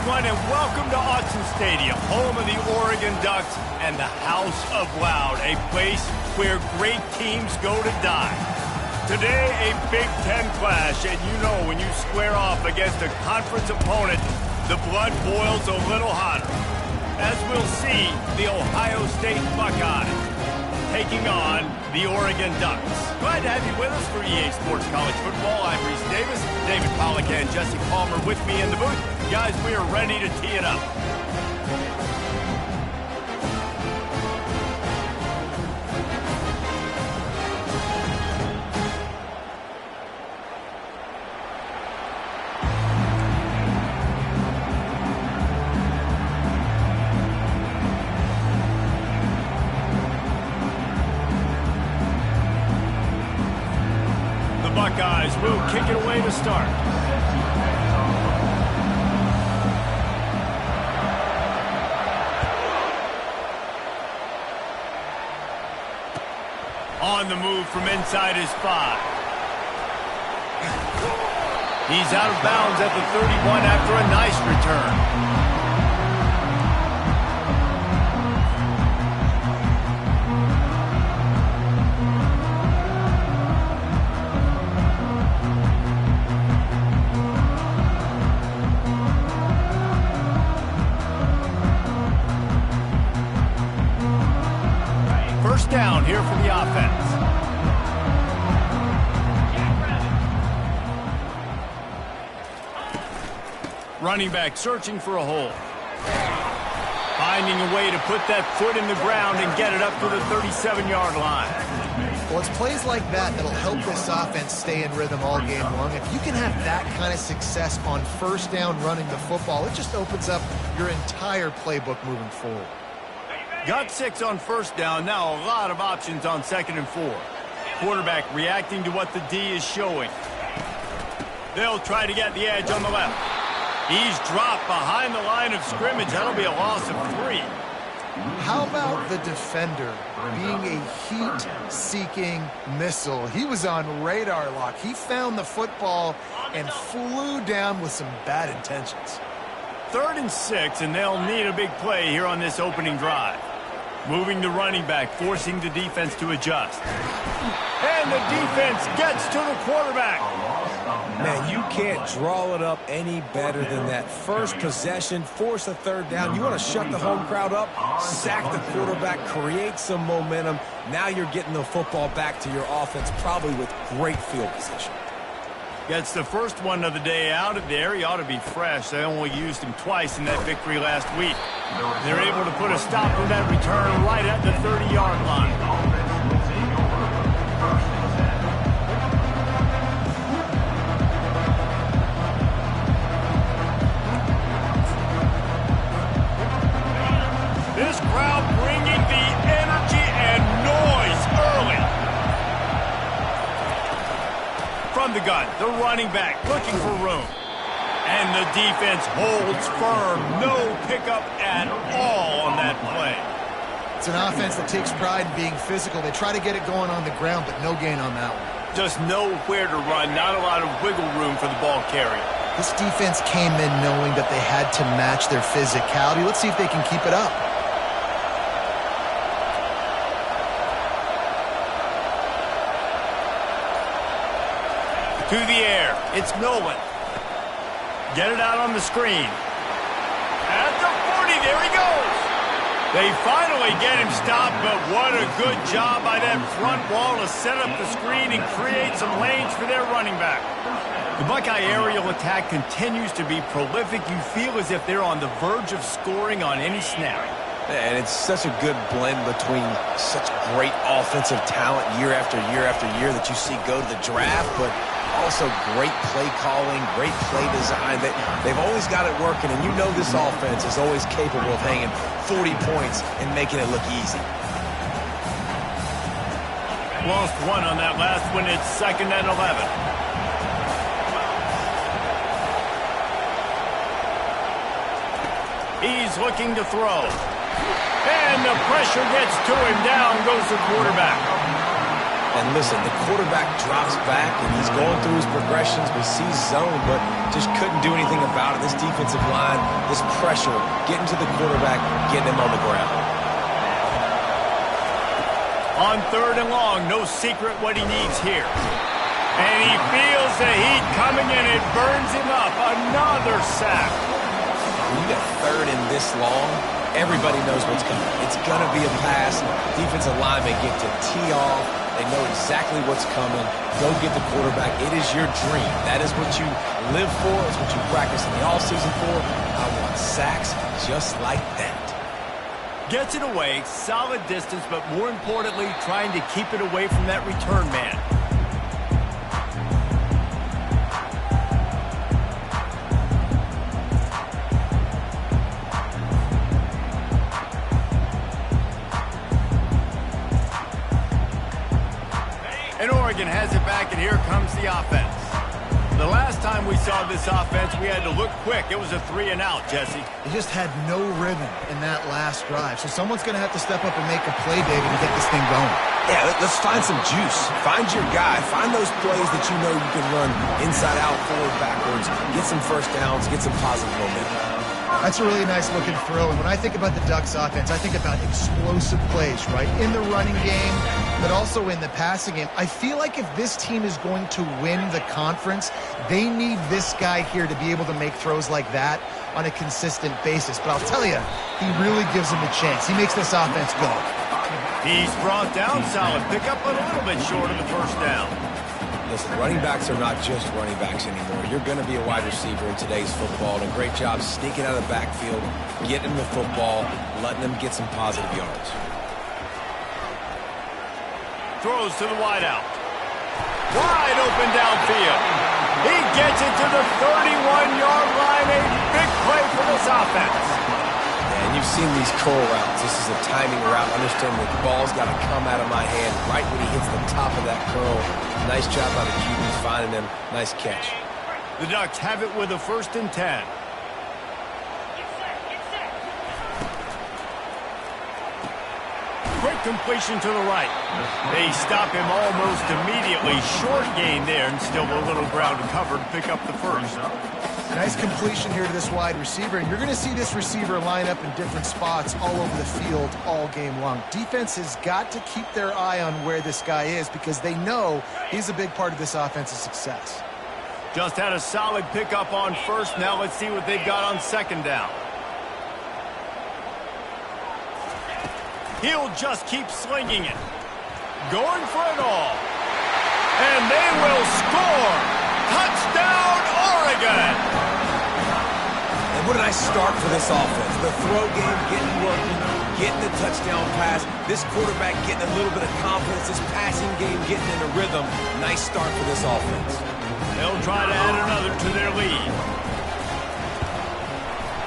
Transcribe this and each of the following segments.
everyone, and welcome to Autzen Stadium, home of the Oregon Ducks and the House of Loud, a place where great teams go to die. Today, a Big Ten clash, and you know when you square off against a conference opponent, the blood boils a little hotter. As we'll see, the Ohio State Buckeyes taking on the Oregon Ducks. Glad to have you with us for EA Sports College Football. I'm Reese Davis, David Pollack and Jesse Palmer with me in the booth. Guys, we are ready to tee it up. Buckeyes will kick it away to start. On the move from inside his 5. He's out of bounds at the 31 after a nice return. First down here for the offense. Running back searching for a hole. Finding a way to put that foot in the ground and get it up to the 37-yard line. Well, it's plays like that that'll help this offense stay in rhythm all game long. If you can have that kind of success on first down running the football, it just opens up your entire playbook moving forward. Got 6 on first down. Now a lot of options on 2nd and 4. Quarterback reacting to what the D is showing. They'll try to get the edge on the left. He's dropped behind the line of scrimmage. That'll be a loss of 3. How about the defender being a heat-seeking missile? He was on radar lock. He found the football and flew down with some bad intentions. 3rd and 6, and they'll need a big play here on this opening drive. Moving the running back, forcing the defense to adjust. And the defense gets to the quarterback. Man, you can't draw it up any better than that. First possession, force a 3rd down. You want to shut the home crowd up, sack the quarterback, create some momentum. Now you're getting the football back to your offense, probably with great field position. Gets the first one of the day out of there. He ought to be fresh. They only used him twice in that victory last week. They're able to put a stop on that return right at the 30-yard line. This crowd bringing the energy and noise early. From the gun, the running back looking for room. And the defense holds firm. No pickup at all on that play. It's an offense that takes pride in being physical. They try to get it going on the ground, but no gain on that one. Just nowhere to run. Not a lot of wiggle room for the ball carrier. This defense came in knowing that they had to match their physicality. Let's see if they can keep it up. To the air, it's Nolan. Get it out on the screen. At the 40, there he goes. They finally get him stopped, but what a good job by that front wall to set up the screen and create some lanes for their running back. The Buckeye aerial attack continues to be prolific. You feel as if they're on the verge of scoring on any snap. And it's such a good blend between such great offensive talent year after year after year that you see go to the draft, but also great play calling, great play design. They've always got it working, and you know this offense is always capable of hanging 40 points and making it look easy. Lost 1 on that last one. It's 2nd and 11. He's looking to throw. And the pressure gets to him. Down goes the quarterback. And listen, the quarterback drops back, and he's going through his progressions. We see zone, but just couldn't do anything about it. This defensive line, this pressure, getting to the quarterback, getting him on the ground. On 3rd and long, no secret what he needs here. And he feels the heat coming in. It burns him up. Another sack. When you got 3rd and this long, everybody knows what's coming. It's going to be a pass. Defensive linemen get to tee off. They know exactly what's coming. Go get the quarterback. It is your dream. That is what you live for. It's what you practice in the offseason for. I want sacks just like that. Gets it away, solid distance, but more importantly, trying to keep it away from that return man. And Oregon has it back, and here comes the offense. The last time we saw this offense, we had to look quick. It was a 3-and-out, Jesse. They just had no rhythm in that last drive. So someone's going to have to step up and make a play, David, to get this thing going. Yeah, let's find some juice. Find your guy. Find those plays that you know you can run inside out, forward, backwards. Get some first downs. Get some positive momentum. That's a really nice looking throw. And when I think about the Ducks offense, I think about explosive plays, right? In the running game, but also in the passing game. I feel like if this team is going to win the conference, they need this guy here to be able to make throws like that on a consistent basis. But I'll tell you, he really gives them a chance. He makes this offense go. He's brought down solid. Pick up a little bit short of the first down. Listen, running backs are not just running backs anymore. You're going to be a wide receiver in today's football, and a great job sneaking out of the backfield, getting them the football, letting them get some positive yards. Throws to the wideout. Wide open downfield. He gets it to the 31-yard line. A big play for this offense. And you've seen these curl routes. This is a timing route. Understand the ball's got to come out of my hand right when he hits the top of that curl. Nice job by the QB finding him. Nice catch. The Ducks have it with a 1st and 10. Quick completion to the right. They stop him almost immediately. Short gain there, and still a little ground covered. Pick up the first. Nice completion here to this wide receiver. And you're going to see this receiver line up in different spots all over the field all game long. Defense has got to keep their eye on where this guy is because they know he's a big part of this offense's success. Just had a solid pickup on 1st. Now let's see what they've got on 2nd down. He'll just keep slinging it. Going for it all. And they will score. Touchdown, Oregon. And what a nice start for this offense. The throw game getting working, getting the touchdown pass. This quarterback getting a little bit of confidence. This passing game getting in a rhythm. Nice start for this offense. They'll try to add another to their lead.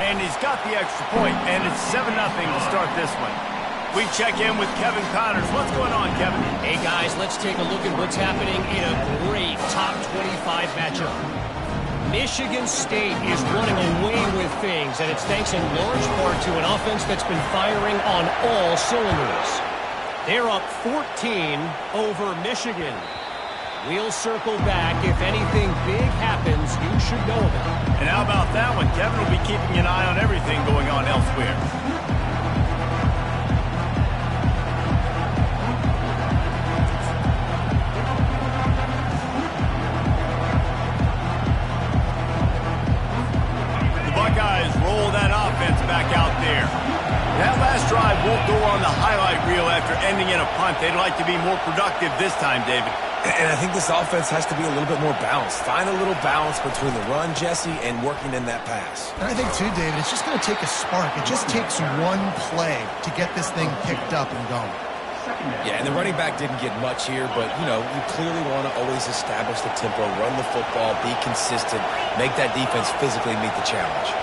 And he's got the extra point, and it's 7-0 to start this one. We check in with Kevin Connors. What's going on, Kevin? Hey, guys, let's take a look at what's happening in a great top 25 matchup. Michigan State is running away with things, and it's thanks in large part to an offense that's been firing on all cylinders. They're up 14 over Michigan. We'll circle back. If anything big happens, you should know about it. And how about that one? Kevin will be keeping an eye on everything going on elsewhere. Back out there. That last drive won't go on the highlight reel after ending in a punt. They'd like to be more productive this time, David. And I think this offense has to be a little bit more balanced. Find a little balance between the run, Jesse, and working in that pass. And I think, too, David, it's just going to take a spark. It just takes one play to get this thing picked up and going. Yeah, and the running back didn't get much here, but, you know, you clearly want to always establish the tempo, run the football, be consistent, make that defense physically meet the challenge.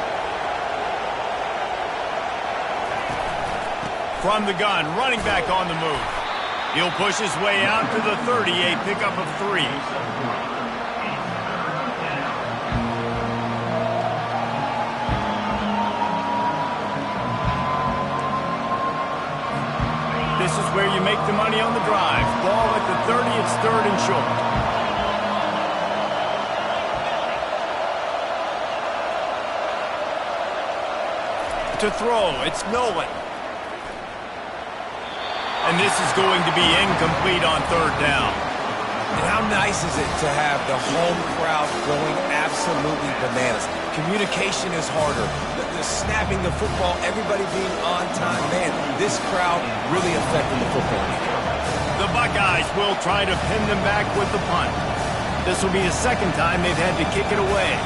From the gun, running back on the move. He'll push his way out to the 30, a pickup of 3. This is where you make the money on the drive. Ball at the 30, it's 3rd and short. To throw, it's Nolan. And this is going to be incomplete on 3rd down. And how nice is it to have the home crowd going absolutely bananas? Communication is harder. The snapping the football, everybody being on time. Man, this crowd really affecting the football game. The Buckeyes will try to pin them back with the punt. This will be the 2nd time they've had to kick it away.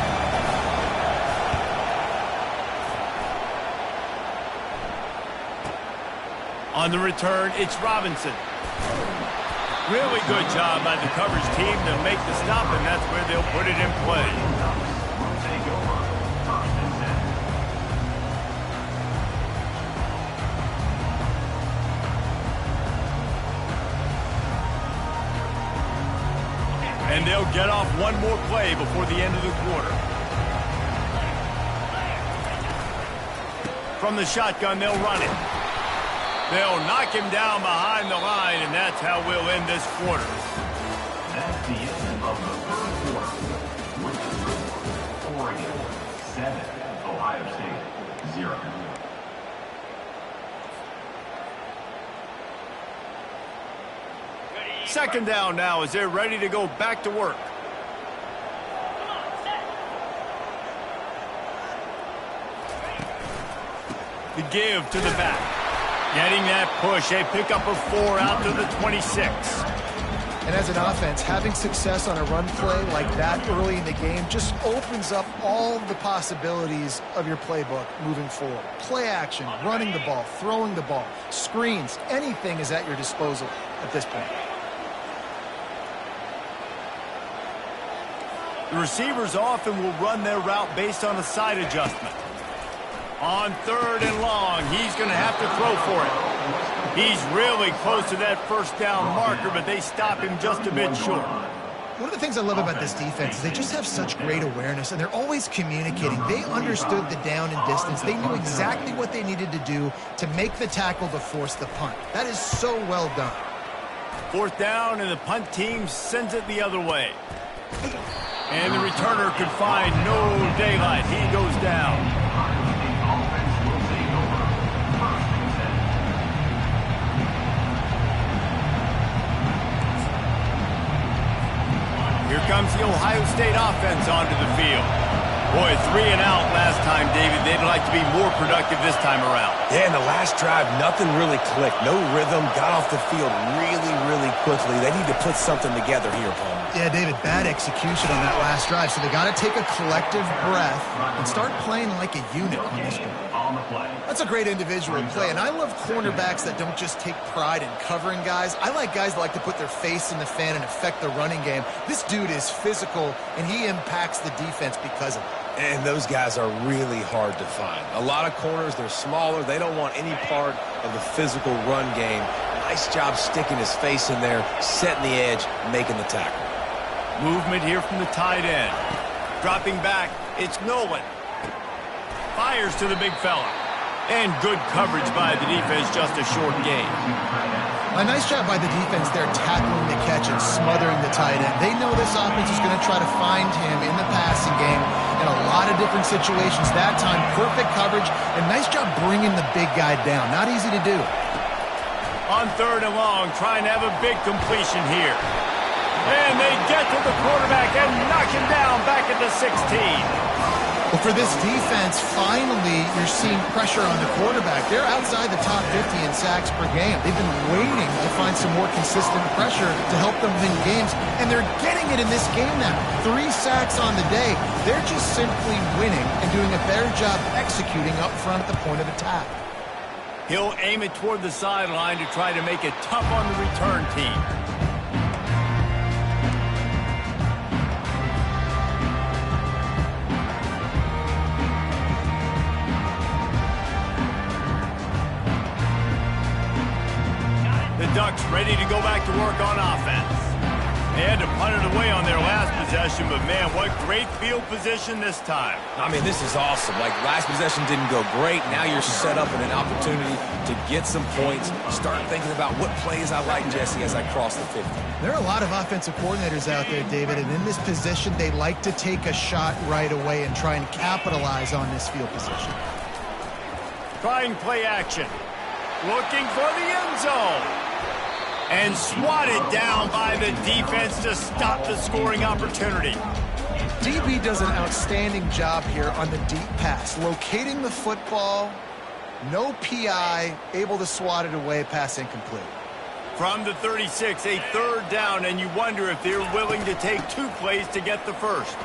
On the return, it's Robinson. Really good job by the coverage team to make the stop, and that's where they'll put it in play. And they'll get off one more play before the end of the quarter. From the shotgun, they'll run it. They'll knock him down behind the line, and that's how we'll end this quarter. That's the end of the 3rd quarter. With the score, Oregon 7, Ohio State 0. Second down now as they're ready to go back to work. The give to the back. Getting that push, a pickup of 4 out to the 26. And as an offense, having success on a run play like that early in the game just opens up all the possibilities of your playbook moving forward. Play action, running the ball, throwing the ball, screens, anything is at your disposal at this point. The receivers often will run their route based on a side adjustment. On 3rd and long, he's going to have to throw for it. He's really close to that 1st down marker, but they stop him just a bit short. One of the things I love about this defense is they just have such great awareness, and they're always communicating. They understood the down and distance. They knew exactly what they needed to do to make the tackle to force the punt. That is so well done. 4th down, and the punt team sends it the other way. And the returner could find no daylight. He goes down. Here comes the Ohio State offense onto the field. Boy, 3 and out last time, David. They'd like to be more productive this time around. Yeah, in the last drive, nothing really clicked. No rhythm, got off the field really quickly. They need to put something together here, Paul. Yeah, David, bad execution on that last drive, so they got to take a collective breath and start playing like a unit on this one. That's a great individual play, and I love cornerbacks that don't just take pride in covering guys. I like guys that like to put their face in the fan and affect the running game. This dude is physical, and he impacts the defense because of it. And those guys are really hard to find. A lot of corners, they're smaller. They don't want any part of the physical run game. Nice job sticking his face in there, setting the edge, making the tackle. Movement here from the tight end. Dropping back, it's Nolan. Fires to the big fella. And good coverage by the defense, just a short gain. A nice job by the defense there tackling the catch and smothering the tight end. They know this offense is going to try to find him in the passing game in a lot of different situations. That time, perfect coverage, and nice job bringing the big guy down. Not easy to do. On 3rd and long, trying to have a big completion here. And they get to the quarterback and knock him down back at the 16. Well, for this defense, finally, you're seeing pressure on the quarterback. They're outside the top 50 in sacks per game. They've been waiting to find some more consistent pressure to help them win games, and they're getting it in this game now. 3 sacks on the day. They're just simply winning and doing a better job executing up front at the point of attack. He'll aim it toward the sideline to try to make it tough on the return team. The Ducks ready to go back to work on offense. They had to punt it away on their last possession, but man, what great field position this time. I mean, this is awesome. Like, last possession didn't go great. Now you're set up in an opportunity to get some points. Start thinking about what plays I like, Jesse, as I cross the 50. There are a lot of offensive coordinators out there, David, and in this position, they like to take a shot right away and try and capitalize on this field position. Trying play action. Looking for the end zone. And swatted down by the defense to stop the scoring opportunity. DB does an outstanding job here on the deep pass. Locating the football, no PI, able to swat it away, pass incomplete. From the 36, a third down, and you wonder if they're willing to take 2 plays to get the first.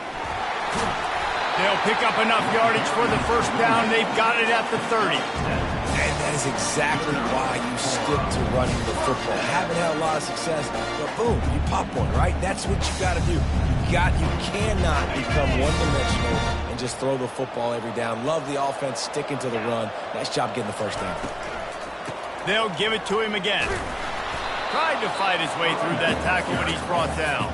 They'll pick up enough yardage for the first down. They've got it at the 30. And that is exactly why you stick to running the football. Haven't had a lot of success, but boom, you pop one, right? That's what you got to do. You cannot become one-dimensional and just throw the football every down. Love the offense sticking to the run. Nice job getting the first down. They'll give it to him again. Tried to fight his way through that tackle, but he's brought down.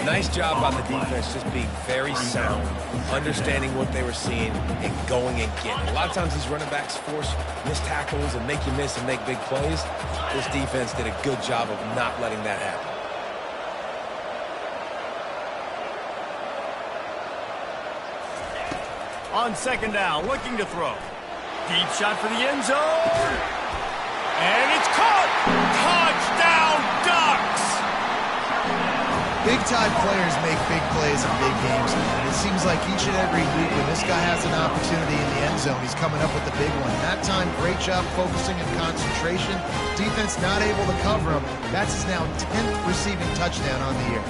Nice job on the defense, just being very sound, understanding what they were seeing, and going and getting it. A lot of times these running backs force missed tackles and make you miss and make big plays. This defense did a good job of not letting that happen. On second down, looking to throw. Deep shot for the end zone. And it's caught! Touchdown, Ducks! Big-time players make big plays in big games, man. It seems like each and every week when this guy has an opportunity in the end zone, he's coming up with the big one. That time, great job focusing and concentration. Defense not able to cover him. That's his now 10th receiving touchdown on the year.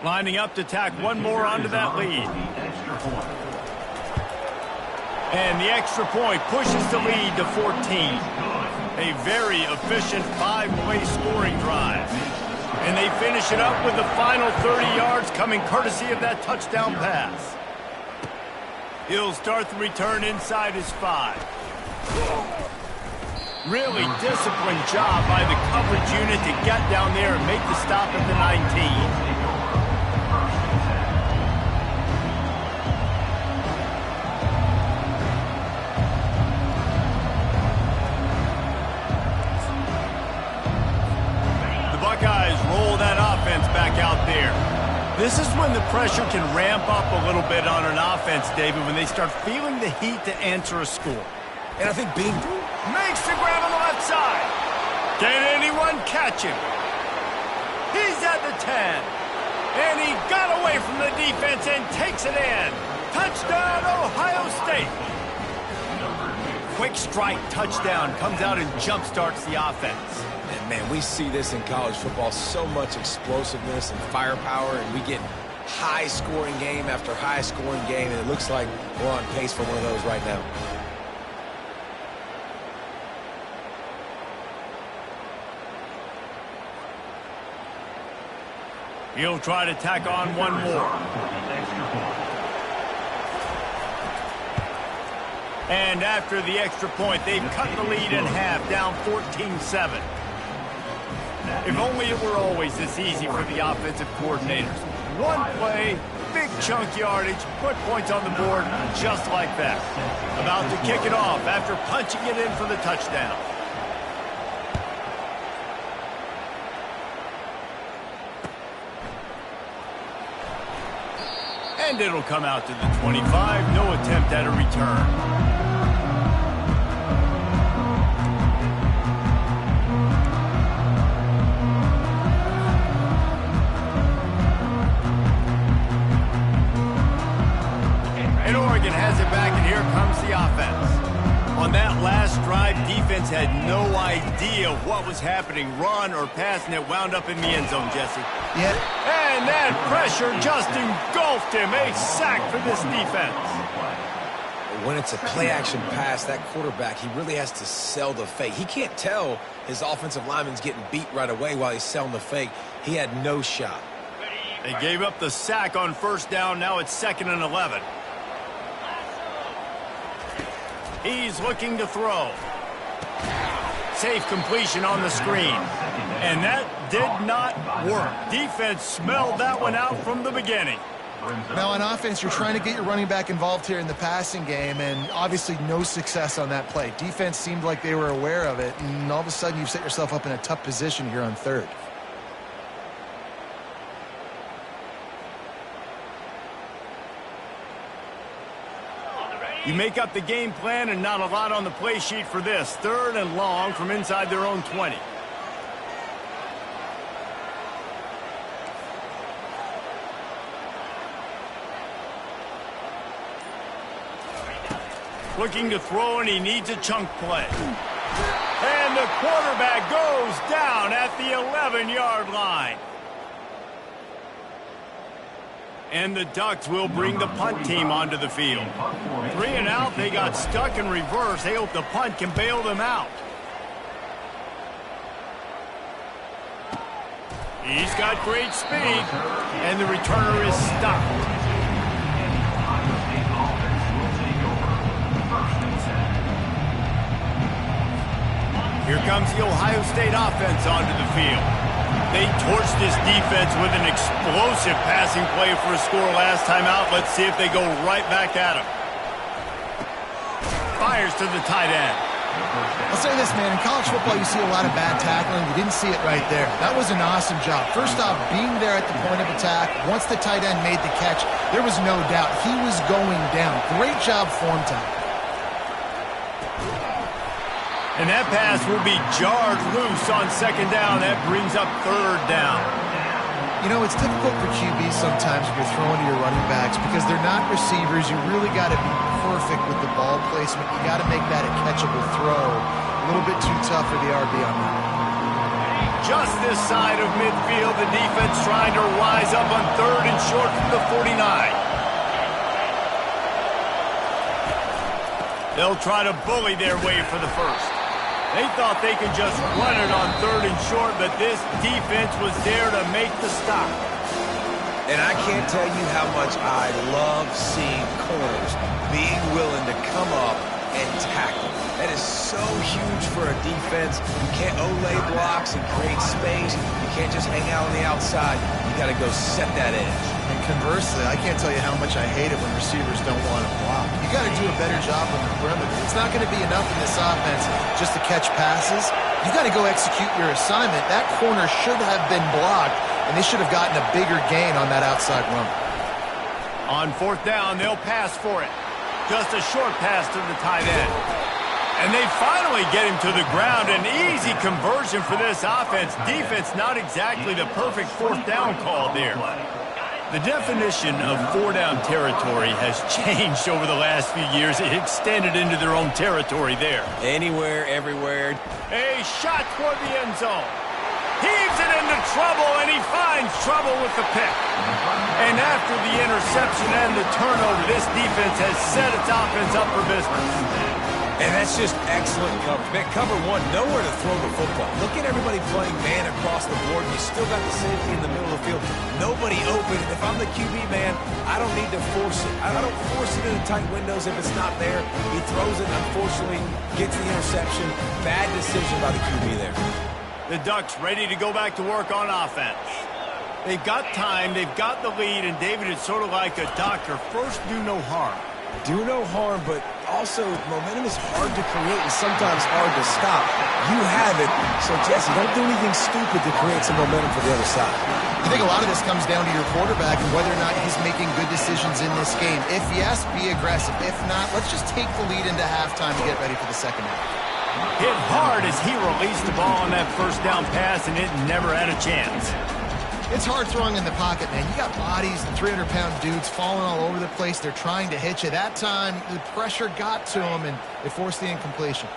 Lining up to tack one more onto that lead. And the extra point pushes the lead to 14. A very efficient 5-play scoring drive. And they finish it up with the final 30 yards coming courtesy of that touchdown pass. He'll start the return inside his 5. Really disciplined job by the coverage unit to get down there and make the stop at the 19. Back out there. This is when the pressure can ramp up a little bit on an offense, David, when they start feeling the heat to answer a score. And I think being makes the grab on the left side. Can anyone catch him? He's at the 10. And he got away from the defense and takes it in. Touchdown, Ohio State. Quick strike touchdown comes out and jump-starts the offense. And man, we see this in college football, so much explosiveness and firepower, and we get high-scoring game after high-scoring game, and it looks like we're on pace for one of those right now. He'll try to tack on one more. And after the extra point, they've cut the lead in half, down 14-7. If only it were always this easy for the offensive coordinators. One play, big chunk yardage, put points on the board just like that. About to kick it off after punching it in for the touchdown. And it'll come out to the 25. No attempt at a return. Has it back, and here comes the offense. On that last drive, defense had no idea what was happening, run or pass, and it wound up in the end zone, Jesse. Yeah. And that pressure just engulfed him. A sack for this defense. When it's a play-action pass, that quarterback, he really has to sell the fake. He can't tell his offensive lineman's getting beat right away while he's selling the fake. He had no shot. They gave up the sack on first down. Now it's 2nd and 11. He's looking to throw. Safe completion on the screen. And that did not work. Defense smelled that one out from the beginning. Now on offense, you're trying to get your running back involved here in the passing game, and obviously no success on that play. Defense seemed like they were aware of it, and all of a sudden you've set yourself up in a tough position here on 3rd. You make up the game plan and not a lot on the play sheet for this. 3rd and long from inside their own 20. Looking to throw, and he needs a chunk play. And the quarterback goes down at the 11-yard line. And the Ducks will bring the punt team onto the field. 3 and out, they got stuck in reverse. They hope the punt can bail them out. He's got great speed, and the returner is stopped. Here comes the Ohio State offense onto the field. They torched this defense with an explosive passing play for a score last time out. Let's see if they go right back at him. Fires to the tight end. I'll say this, man. In college football, you see a lot of bad tackling. You didn't see it right there. That was an awesome job. First off, being there at the point of attack. Once the tight end made the catch, there was no doubt he was going down. Great job form time. And that pass will be jarred loose on 2nd down. That brings up 3rd down. You know, it's difficult for QBs sometimes when you're throwing to your running backs because they're not receivers. You really got to be perfect with the ball placement. You got to make that a catchable throw. A little bit too tough for the RB on that. Just this side of midfield, the defense trying to rise up on 3rd and short from the 49. They'll try to bully their way for the first. They thought they could just run it on 3rd and short, but this defense was there to make the stop. And I can't tell you how much I love seeing corners being willing to come up and tackle. That is so huge for a defense. You can't olay blocks and create space. You can't just hang out on the outside. You got to go set that edge. And conversely, I can't tell you how much I hate it when receivers don't want to block. You got to do a better job on the perimeter. It's not going to be enough in this offense just to catch passes. You got to go execute your assignment. That corner should have been blocked, and they should have gotten a bigger gain on that outside run. On 4th down, they'll pass for it. Just a short pass to the tight end. And they finally get him to the ground. An easy conversion for this offense. Defense not exactly the perfect 4th down call there. The definition of 4-down territory has changed over the last few years. It extended into their own territory there. Anywhere, everywhere. A shot toward the end zone. Heaves it into trouble, and he finds trouble with the pick. And after the interception and the turnover, this defense has set its offense up for business. And that's just excellent coverage. Man, cover one, nowhere to throw the football. Look at everybody playing man across the board. You still got the safety in the middle of the field. Nobody open. If I'm the QB, man, I don't need to force it. I don't force it into tight windows if it's not there. He throws it, unfortunately, gets the interception. Bad decision by the QB there. The Ducks ready to go back to work on offense. They've got time, they've got the lead, and David, it's sort of like a doctor. First, do no harm. Do no harm, but also momentum is hard to create and sometimes hard to stop. You have it, so Jesse, don't do anything stupid to create some momentum for the other side. I think a lot of this comes down to your quarterback and whether or not he's making good decisions in this game. If yes, be aggressive. If not, let's just take the lead into halftime to get ready for the second half. Hit hard as he released the ball on that first down pass, and it never had a chance. It's hard throwing in the pocket, man. You got bodies and 300-pound dudes falling all over the place. They're trying to hit you. That time, the pressure got to him, and they forced the incompletion.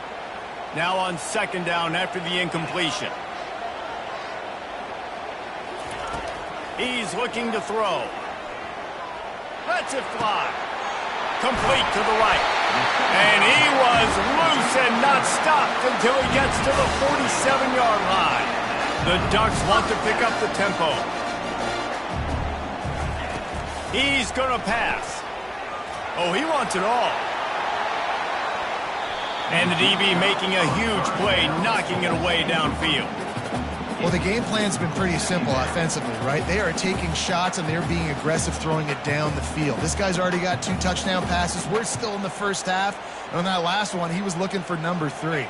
Now on 2nd down after the incompletion. He's looking to throw. Lets it fly. Complete to the right. And he was loose and not stopped until he gets to the 47-yard line. The Ducks want to pick up the tempo. He's going to pass. Oh, he wants it all. And the DB making a huge play, knocking it away downfield. Well, the game plan's been pretty simple offensively, right? They are taking shots and they're being aggressive throwing it down the field. This guy's already got 2 touchdown passes. We're still in the first half. And on that last one, he was looking for number 3.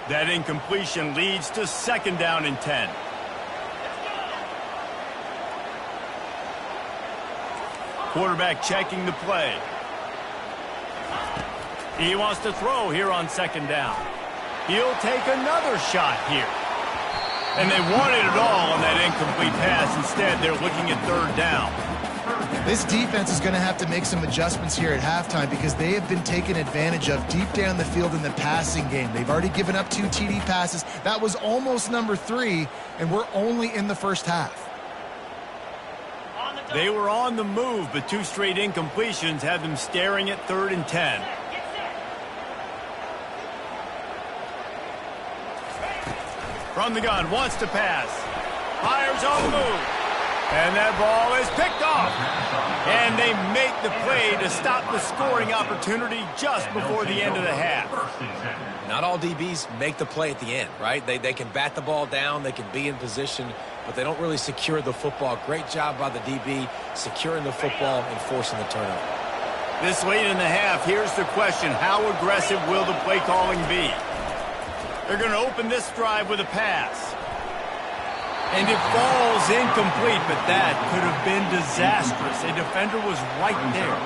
That incompletion leads to 2nd down and 10. Quarterback checking the play. He wants to throw here on 2nd down. He'll take another shot here. And they wanted it all on that incomplete pass. Instead, they're looking at 3rd down. This defense is going to have to make some adjustments here at halftime because they have been taken advantage of deep down the field in the passing game. They've already given up 2 TD passes. That was almost number 3, and we're only in the first half. They were on the move, but 2 straight incompletions had them staring at 3rd and 10. From the gun, wants to pass. Fires on the move. And that ball is picked off. And they make the play to stop the scoring opportunity just before the end of the half. Not all DBs make the play at the end, right? They can bat the ball down, they can be in position, but they don't really secure the football. Great job by the DB securing the football and forcing the turnover. This late in the half, here's the question. How aggressive will the play calling be? They're going to open this drive with a pass. And it falls incomplete, but that could have been disastrous. A defender was right there.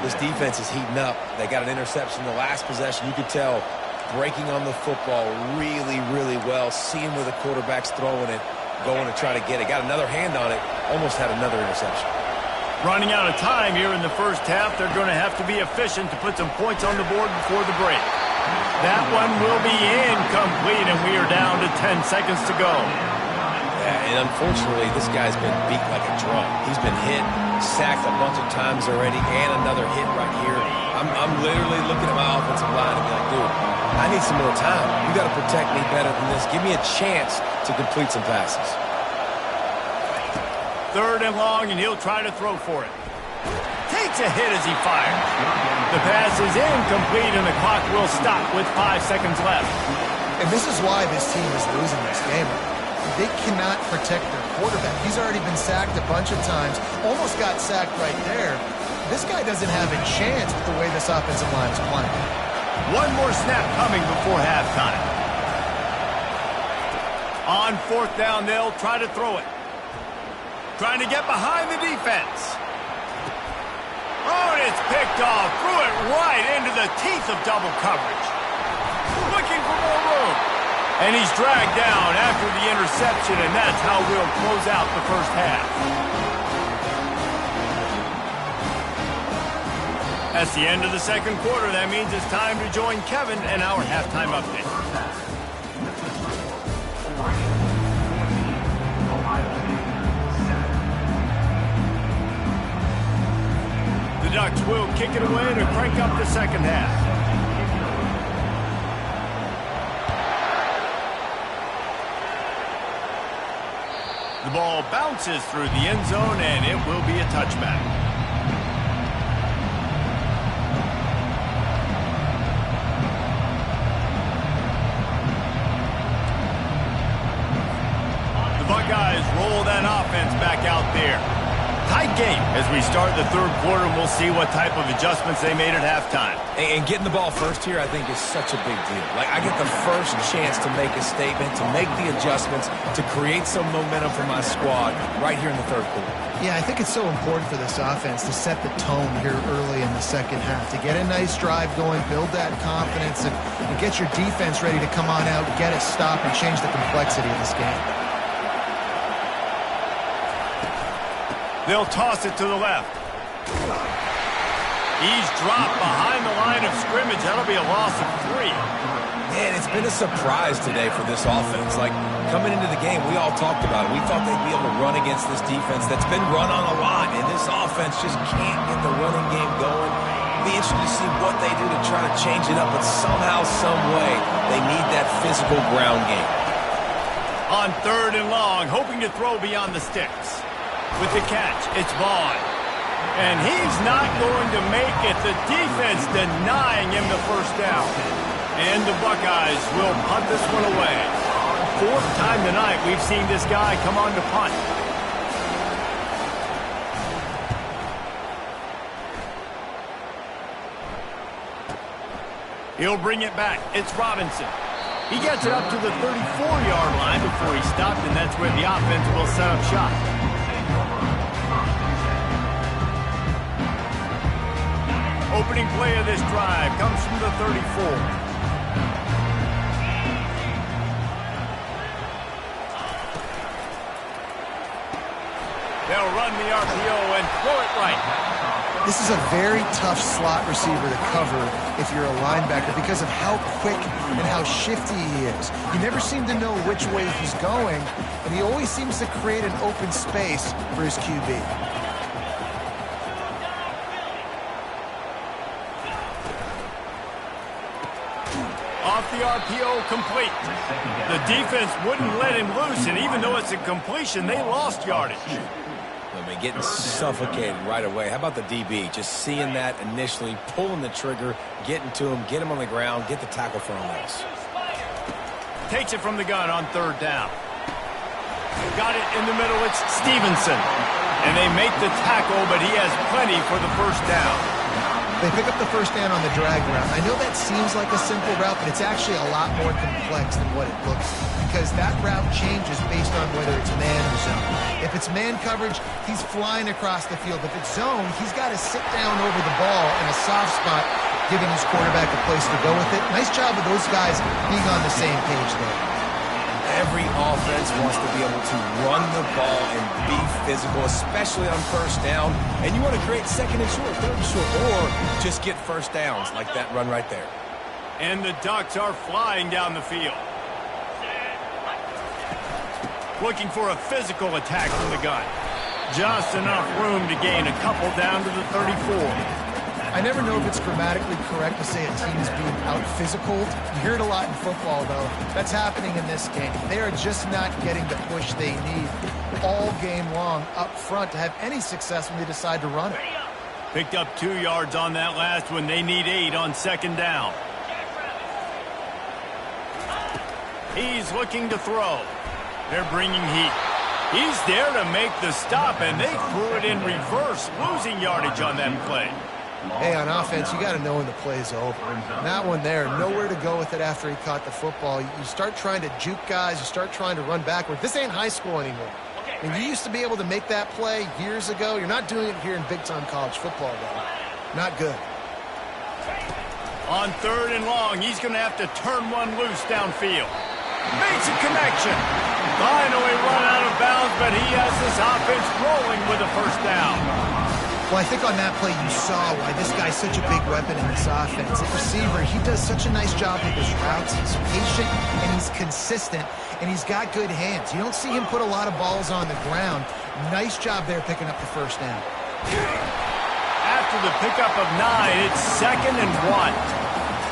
This defense is heating up. They got an interception the last possession. You could tell breaking on the football really, really well, seeing where the quarterback's throwing it, going to try to get it. Got another hand on it, almost had another interception. Running out of time here in the first half, they're going to have to be efficient to put some points on the board before the break. That one will be incomplete, and we are down to 10 seconds to go. Yeah, and unfortunately, this guy's been beat like a drum. He's been hit, sacked a bunch of times already, and another hit right here. I'm literally looking at my offensive line and be like, dude, I need some more time. You got to protect me better than this. Give me a chance to complete some passes. 3rd and long, and he'll try to throw for it. Takes a hit as he fires. The pass is incomplete, and the clock will stop with 5 seconds left. And this is why this team is losing this game. They cannot protect their quarterback. He's already been sacked a bunch of times, almost got sacked right there. This guy doesn't have a chance with the way this offensive line is playing. One more snap coming before halftime. On 4th down, they'll try to throw it. Trying to get behind the defense. Oh, and it's picked off. Threw it right into the teeth of double coverage. Looking for more room. And he's dragged down after the interception, and that's how we'll close out the first half. That's the end of the 2nd quarter. That means it's time to join Kevin and our halftime update. The Ducks will kick it away to crank up the 2nd half. The ball bounces through the end zone, and it will be a touchback. The Buckeyes roll that offense back out there. Tight game as we start the 3rd quarter, and we'll see what type of adjustments they made at halftime. And getting the ball first here, I think, is such a big deal. Like, I get the first chance to make a statement, to make the adjustments, to create some momentum for my squad right here in the 3rd quarter. Yeah, I think it's so important for this offense to set the tone here early in the 2nd half, to get a nice drive going, build that confidence, and get your defense ready to come on out, get a stop, and change the complexity of this game. They'll toss it to the left. He's dropped behind the line of scrimmage. That'll be a loss of 3. Man, it's been a surprise today for this offense. Like, coming into the game, we all talked about it. We thought they'd be able to run against this defense that's been run on a lot, and this offense just can't get the running game going. It'll be interesting to see what they do to try to change it up, but somehow, some way, they need that physical ground game. On 3rd and long, hoping to throw beyond the sticks. With the catch, it's Vaughn. And he's not going to make it. The defense denying him the first down. And the Buckeyes will punt this one away. Fourth time tonight we've seen this guy come on to punt. He'll bring it back. It's Robinson. He gets it up to the 34-yard line before he stopped, and that's where the offense will set up shop. Opening play of this drive comes from the 34. They'll run the RPO and throw it right. This is a very tough slot receiver to cover if you're a linebacker because of how quick and how shifty he is. You never seem to know which way he's going, and he always seems to create an open space for his QB. Off the RPO, complete. The defense wouldn't let him loose, and even though it's a completion, they lost yardage. I mean, getting suffocated right away. How about the DB? Just seeing that initially, pulling the trigger, getting to him, get him on the ground, get the tackle for a loss. Takes it from the gun on third down. Got it in the middle. It's Stevenson. And they make the tackle, but he has plenty for the first down. They pick up the first down on the drag route. I know that seems like a simple route, but it's actually a lot more complex than what it looks like because that route changes based on whether it's man or zone. If it's man coverage, he's flying across the field. If it's zone, he's got to sit down over the ball in a soft spot, giving his quarterback a place to go with it. Nice job of those guys being on the same page there. Every offense wants to be able to run the ball and be physical, especially on first down. And you want to create second and short, third and short, or just get first downs like that run right there. And the Ducks are flying down the field. Looking for a physical attack from the gun. Just enough room to gain a couple down to the 34. I never know if it's grammatically correct to say a team is being out-physicaled. You hear it a lot in football, though. That's happening in this game. They are just not getting the push they need all game long up front to have any success when they decide to run it. Picked up 2 yards on that last one. They need 8 on second down. He's looking to throw. They're bringing heat. He's there to make the stop, and they threw it in reverse, losing yardage on that play. Hey, on offense, you got to know when the play's over. That one there, nowhere to go with it after he caught the football. You start trying to juke guys. You start trying to run backward. This ain't high school anymore. I mean, you used to be able to make that play years ago. You're not doing it here in big-time college football, though. Not good. On third and long, he's going to have to turn one loose downfield. Makes a connection. Finally run out of bounds, but he has this offense rolling with a first down. Well, I think on that play you saw why this guy's such a big weapon in this offense. At receiver, he does such a nice job with his routes. He's patient, and he's consistent, and he's got good hands. You don't see him put a lot of balls on the ground. Nice job there picking up the first down. After the pickup of 9, it's 2nd and 1.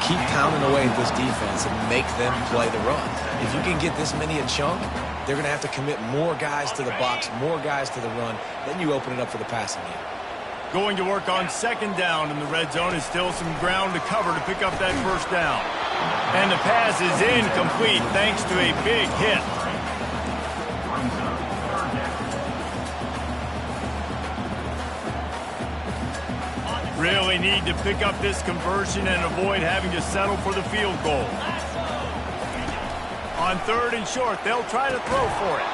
Keep pounding away at this defense and make them play the run. If you can get this many a chunk, they're going to have to commit more guys to the box, more guys to the run. Then you open it up for the passing game. Going to work on second down in the red zone is still some ground to cover to pick up that first down. And the pass is incomplete thanks to a big hit. Really need to pick up this conversion and avoid having to settle for the field goal. On third and short, they'll try to throw for it.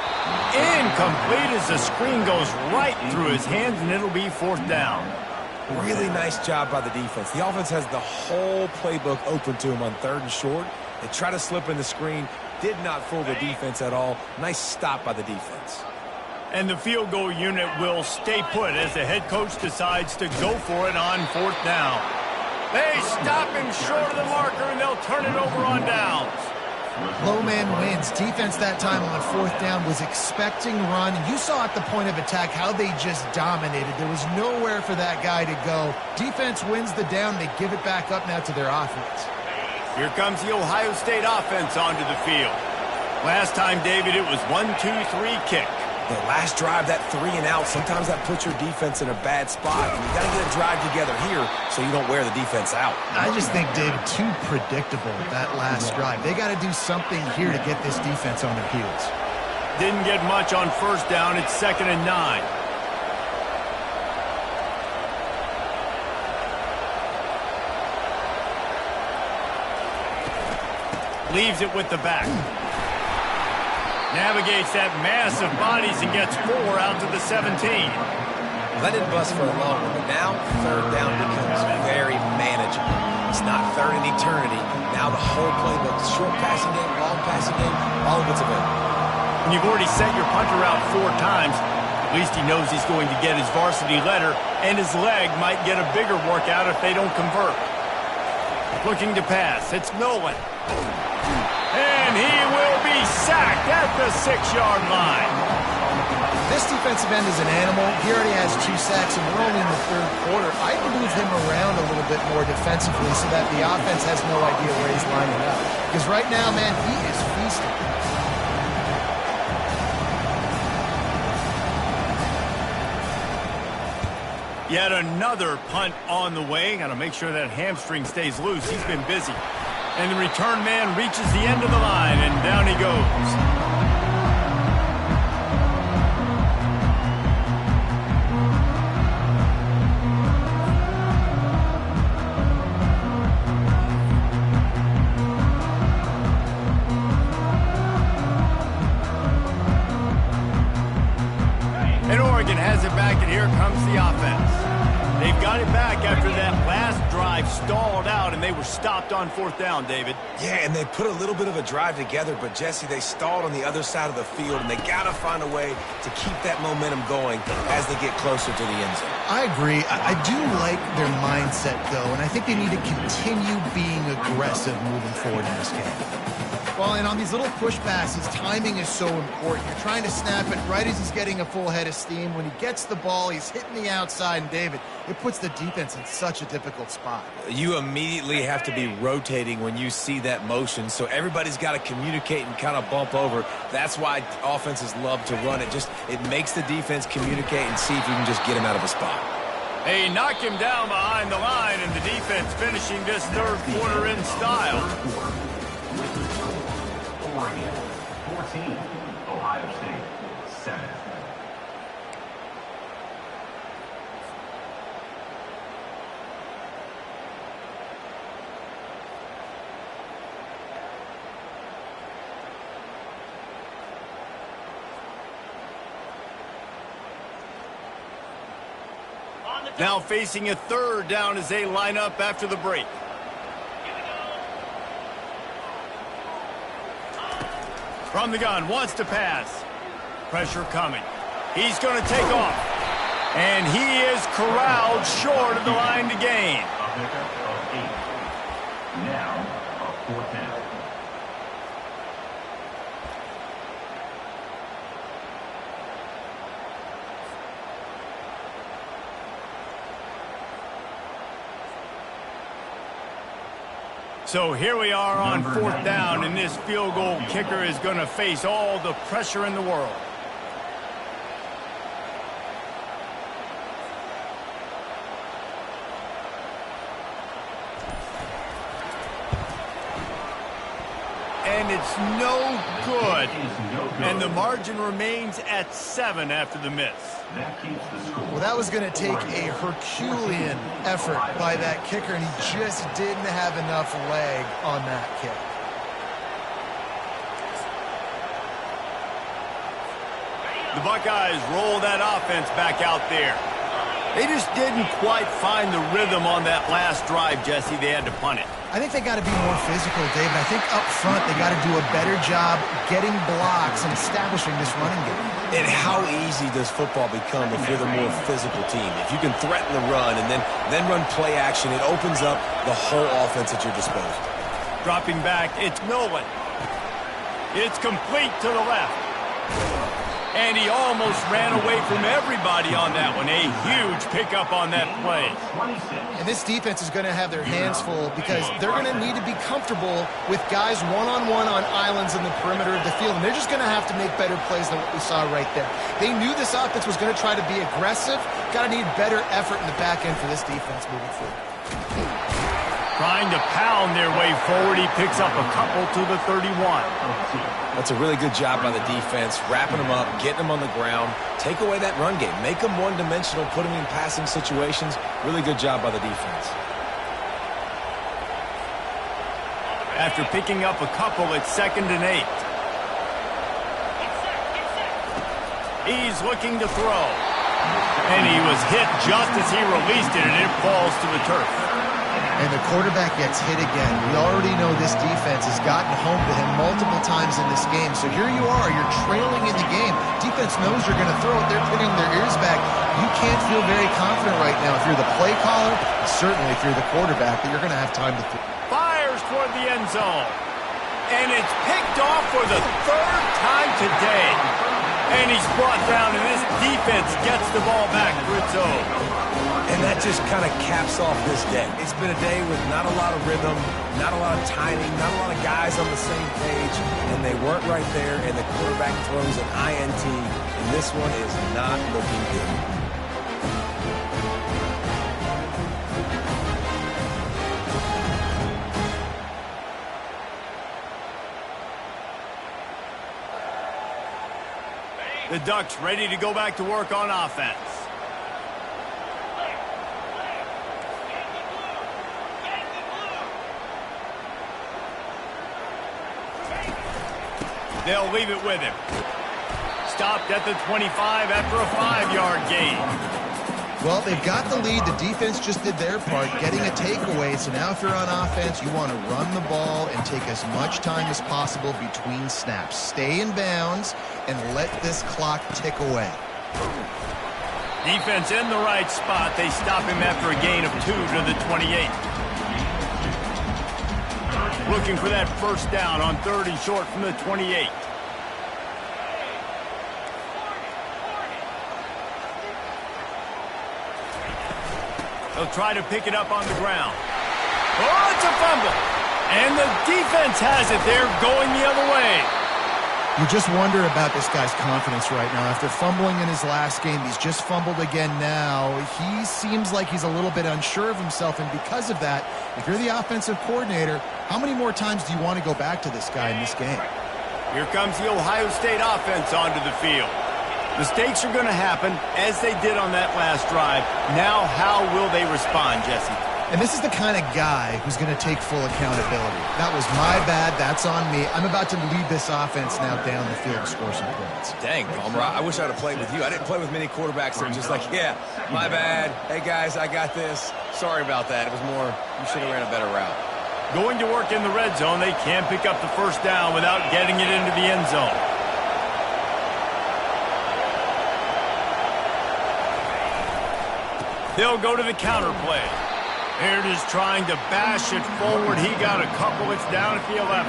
Incomplete as the screen goes right through his hands, and it'll be fourth down. Really nice job by the defense. The offense has the whole playbook open to him on third and short. They try to slip in the screen. Did not fool the defense at all. Nice stop by the defense. And the field goal unit will stay put as the head coach decides to go for it on fourth down. They stop him short of the marker, and they'll turn it over on downs. Low man wins. Defense that time on fourth down was expecting run. And you saw at the point of attack how they just dominated. There was nowhere for that guy to go. Defense wins the down. They give it back up now to their offense. Here comes the Ohio State offense onto the field. Last time, David, it was 1-2-3 kick. The last drive, that 3 and out, sometimes that puts your defense in a bad spot. And you got to get a drive together here so you don't wear the defense out. I just think, David, too predictable, that last drive. They got to do something here to get this defense on their heels. Didn't get much on first down. It's 2nd and 9. Leaves it with the back. Navigates that mass of bodies and gets 4 out to the 17. That didn't bust for a long one, but now 3rd down becomes very manageable. It's not 3rd and eternity. Now the whole playbook, short passing game, long passing game, all of it's available. And you've already sent your punter out 4 times. At least he knows he's going to get his varsity letter, and his leg might get a bigger workout if they don't convert. Looking to pass. It's Nolan. And he will be sacked at the 6-yard line. This defensive end is an animal. He already has 2 sacks, and we're only in the 3rd quarter. I'd move him around a little bit more defensively so that the offense has no idea where he's lining up. Because right now, man, he is feasting. Yet another punt on the way. Got to make sure that hamstring stays loose. He's been busy. And the return man reaches the end of the line, and down he goes. And Oregon has it back, and here comes the offense. They've got it back after that last drive stalled out, and they were stopped on 4th down, David. Yeah, and they put a little bit of a drive together, but, Jesse, they stalled on the other side of the field, and they got to find a way to keep that momentum going as they get closer to the end zone. I agree. I do like their mindset, though, and I think they need to continue being aggressive moving forward in this game. Well, and on these little push passes, timing is so important. You're trying to snap it right as he's getting a full head of steam. When he gets the ball, he's hitting the outside, and David, it puts the defense in such a difficult spot. You immediately have to be rotating when you see that motion, so everybody's got to communicate and kind of bump over. That's why offenses love to run it. It makes the defense communicate and see if you can just get him out of a spot. They knock him down behind the line, and the defense finishing this 3rd quarter in style. Oregon 14, Ohio State 7. Now facing a 3rd down as they line up after the break. From the gun, wants to pass. Pressure coming. He's going to take off. And he is corralled short of the line to gain. A pickup of 8. Now, a 4th down. So here we are on 4th down, and this field goal kicker is going to face all the pressure in the world. And it's no good. And the margin remains at 7 after the miss. That keeps the score. Well, that was going to take a Herculean effort by that kicker, and he just didn't have enough leg on that kick. The Buckeyes roll that offense back out there. They just didn't quite find the rhythm on that last drive, Jesse. They had to punt it. I think they got to be more physical, David. I think up front they got to do a better job getting blocks and establishing this running game. And how easy does football become if you're the more physical team? If you can threaten the run and then run play action, it opens up the whole offense at your disposal. Dropping back, it's Nolan. It's complete to the left. And he almost ran away from everybody on that one. A huge pickup on that play. And this defense is going to have their hands full because they're going to need to be comfortable with guys one-on-one on islands in the perimeter of the field. And they're just going to have to make better plays than what we saw right there. They knew this offense was going to try to be aggressive. Got to need better effort in the back end for this defense moving forward. Trying to pound their way forward. He picks up a couple to the 31. That's a really good job by the defense, wrapping them up, getting them on the ground, take away that run game, make them one-dimensional, put them in passing situations. Really good job by the defense. After picking up a couple, it's 2nd and 8. He's looking to throw. And he was hit just as he released it, and it falls to the turf. And the quarterback gets hit again. We already know this defense has gotten home to him multiple times in this game. So here you are, you're trailing in the game. Defense knows you're going to throw it. They're pinning their ears back. You can't feel very confident right now if you're the play caller, certainly if you're the quarterback, that you're going to have time to throw. Fires toward the end zone. And it's picked off for the 3rd time today. And he's brought down, and this defense gets the ball back for its own. And that just kind of caps off this day. It's been a day with not a lot of rhythm, not a lot of timing, not a lot of guys on the same page, and they weren't right there, and the quarterback throws an INT, and this one is not looking good. The Ducks ready to go back to work on offense. They'll leave it with him. Stopped at the 25 after a 5-yard gain. Well, they've got the lead. The defense just did their part, getting a takeaway. So now if you're on offense, you want to run the ball and take as much time as possible between snaps. Stay in bounds and let this clock tick away. Defense in the right spot. They stop him after a gain of 2 to the 28. Looking for that first down on 3rd and short from the 28. They'll try to pick it up on the ground. Oh, it's a fumble. And the defense has it. They're going the other way. You just wonder about this guy's confidence right now. After fumbling in his last game, he's just fumbled again now. He seems like he's a little bit unsure of himself, and because of that, if you're the offensive coordinator, how many more times do you want to go back to this guy in this game? Here comes the Ohio State offense onto the field. Mistakes are going to happen, as they did on that last drive. Now, how will they respond, Jesse? And this is the kind of guy who's going to take full accountability. That was my bad. That's on me. I'm about to lead this offense now down the field and score some points. Dang, Palmer, I wish I would have played with you. I didn't play with many quarterbacks that were just like, yeah, my bad. Hey, guys, I got this. Sorry about that. It was more, you should have ran a better route. Going to work in the red zone, they can't pick up the first down without getting it into the end zone. They'll go to the counter play. Baird is trying to bash it forward. He got a couple. It's down at the 11.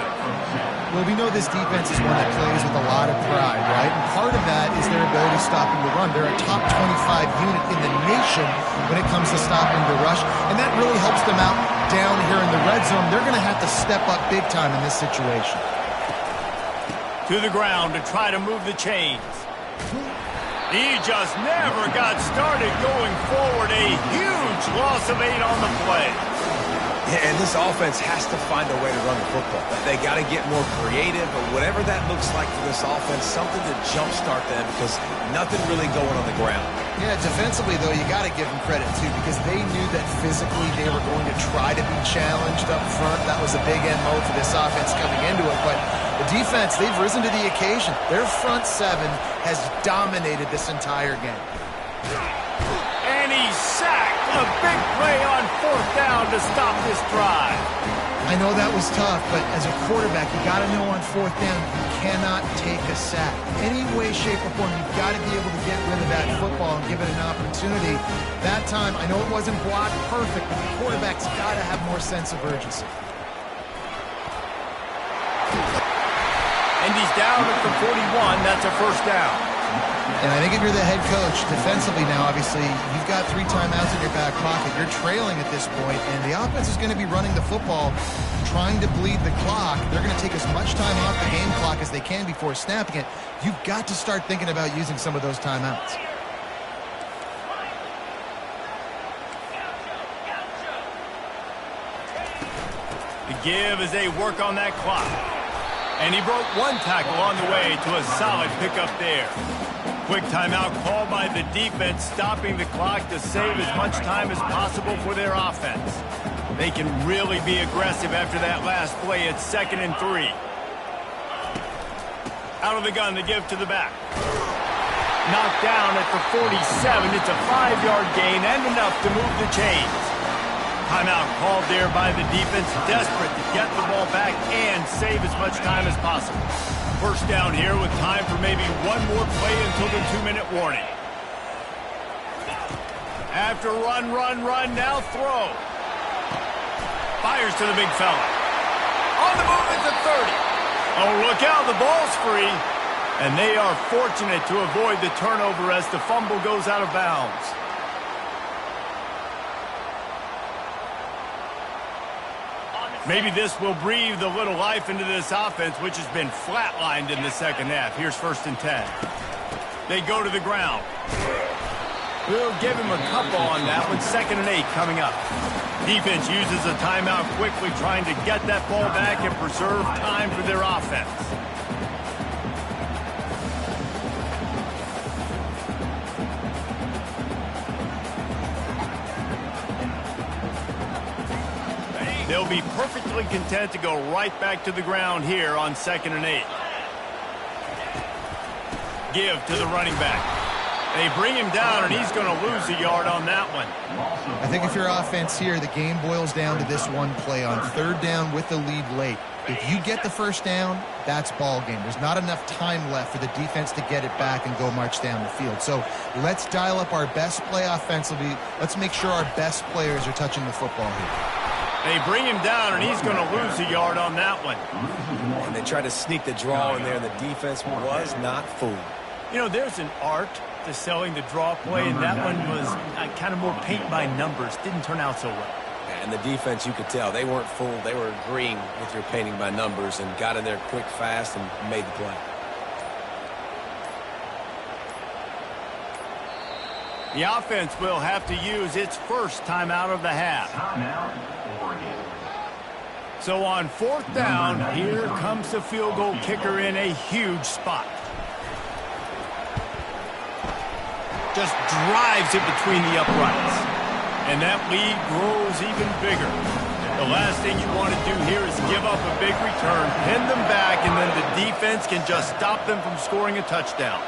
Well, we know this defense is one that plays with a lot of pride, right? And part of that is their ability stopping the run. They're a top 25 unit in the nation when it comes to stopping the rush, and that really helps them out down here in the red zone. They're going to have to step up big time in this situation. To the ground to try to move the chains. He just never got started going forward. A huge loss of 8 on the play. Yeah, and this offense has to find a way to run the football. They got to get more creative, or whatever that looks like for this offense, something to jumpstart them, because nothing really going on the ground. Yeah, defensively, though, you got to give them credit, too, because they knew that physically they were going to try to be challenged up front. That was a big MO for this offense coming into it, but the defense, they've risen to the occasion. Their front seven has dominated this entire game. And he's sacked. A big play on 4th down to stop this drive. I know that was tough, but as a quarterback, you got to know on 4th down, you cannot take a sack. Any way, shape, or form, you've got to be able to get rid of that football and give it an opportunity. That time, I know it wasn't blocked perfect, but the quarterback's got to have more sense of urgency. And he's down at the 41. That's a first down. And I think if you're the head coach, defensively now, obviously, you've got 3 timeouts in your back pocket. You're trailing at this point, and the offense is going to be running the football, trying to bleed the clock. They're going to take as much time off the game clock as they can before snapping it. You've got to start thinking about using some of those timeouts. The give as they work on that clock. And he broke 1 tackle on the way to a solid pickup there. Quick timeout called by the defense, stopping the clock to save as much time as possible for their offense. They can really be aggressive after that last play. It's 2nd and 3. Out of the gun, the give to the back. Knocked down at the 47. It's a 5-yard gain and enough to move the chains. Timeout called there by the defense, desperate to get the ball back and save as much time as possible. First down here with time for maybe one more play until the 2-minute warning. After run, now throw. Fires to the big fella. On the move at the 30. Oh, look out, the ball's free. And they are fortunate to avoid the turnover as the fumble goes out of bounds. Maybe this will breathe a little life into this offense, which has been flatlined in the second half. Here's 1st and 10. They go to the ground. We'll give him a couple on that one. 2nd and 8 coming up. Defense uses a timeout quickly, trying to get that ball back and preserve time for their offense. They'll be perfectly content to go right back to the ground here on 2nd and 8. Give to the running back. They bring him down, and he's going to lose a yard on that one. I think if your offense here, the game boils down to this one play on 3rd down with the lead late. If you get the 1st down, that's ball game. There's not enough time left for the defense to get it back and go march down the field. So let's dial up our best play offensively. Let's make sure our best players are touching the football here. They bring him down, and he's going to lose a yard on that one. And they tried to sneak the draw in there, and the defense was not fooled. You know, there's an art to selling the draw play, and that one was kind of more paint by numbers. Didn't turn out so well. And the defense, you could tell, they weren't fooled. They were agreeing with your painting by numbers and got in there quick, fast, and made the play. The offense will have to use its first timeout of the half. So on 4th down, here comes the field goal kicker in a huge spot. Just drives it between the uprights. And that lead grows even bigger. The last thing you want to do here is give up a big return, pin them back, and then the defense can just stop them from scoring a touchdown.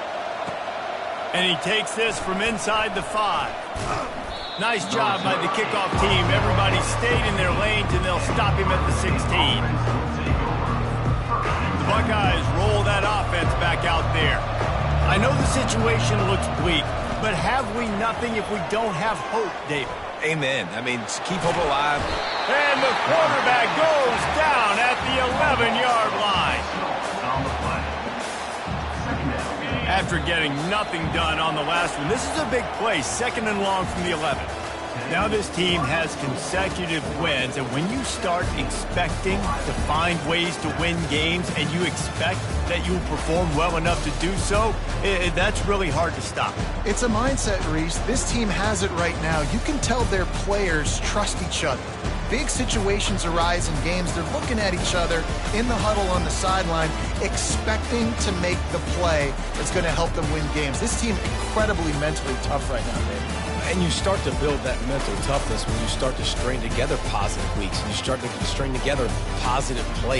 And he takes this from inside the 5. Nice job by the kickoff team. Everybody stayed in their lanes, and they'll stop him at the 16. The Buckeyes roll that offense back out there. I know the situation looks bleak, but have we nothing if we don't have hope, David? Amen. I mean, keep hope alive. And the quarterback goes down at the 11-yard line. After getting nothing done on the last one, this is a big play, 2nd and long from the 11. Now this team has consecutive wins, and when you start expecting to find ways to win games and you expect that you'll perform well enough to do so, that's really hard to stop. It's a mindset, Reese. This team has it right now. You can tell their players trust each other. Big situations arise in games. They're looking at each other in the huddle on the sideline, expecting to make the play that's going to help them win games. This team incredibly mentally tough right now, David. And you start to build that mental toughness when you start to string together positive weeks and you string together positive plays.